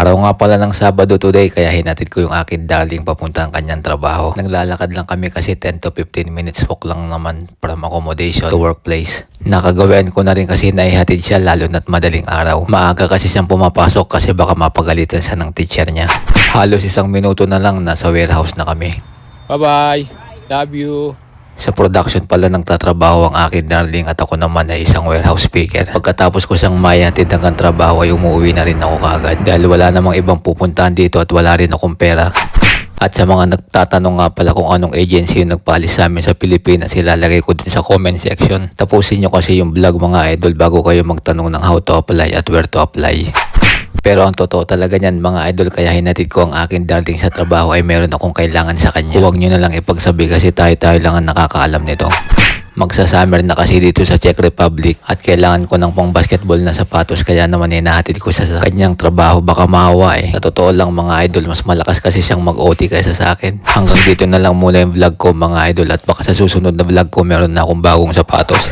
Araw nga pala ng Sabado today kaya hinatid ko yung akin darling papunta ang kanyang trabaho. Naglalakad lang kami kasi 10 to 15 minutes walk lang naman from accommodation to workplace. Nakagawian ko na rin kasi naihatid siya lalo na't madaling araw. Maaga kasi siyang pumapasok kasi baka mapagalitan siya ng teacher niya. Halos 1 minuto na lang nasa warehouse na kami. Bye-bye. Love you. Sa production pala nagtatrabaho ang akin darling at ako naman ay isang warehouse picker. Pagkatapos ko siyang mayatid hanggang trabaho ay umuwi na rin ako kaagad dahil wala namang ibang pupuntahan dito at wala rin akong pera. At sa mga nagtatanong nga pala kung anong agency yung nagpaalis sa amin sa Pilipinas, ilalagay ko din sa comment section. Tapusin nyo kasi yung vlog mga idol bago kayo magtanong ng how to apply at where to apply. Pero ang totoo talaga niyan mga idol kaya hinatid ko ang akin darling sa trabaho ay meron akong kailangan sa kanya. Huwag nyo na lang ipagsabi kasi tayo lang ang nakakaalam nito. Magsa-summer na kasi dito sa Czech Republic at kailangan ko ng pang basketball na sapatos kaya naman hinahatid ko siya sa kanyang trabaho baka maawa eh. Sa totoo lang mga idol mas malakas kasi siyang mag-OT kaysa sa akin. Hanggang dito na lang muna yung vlog ko mga idol at baka sa susunod na vlog ko meron na akong bagong sapatos.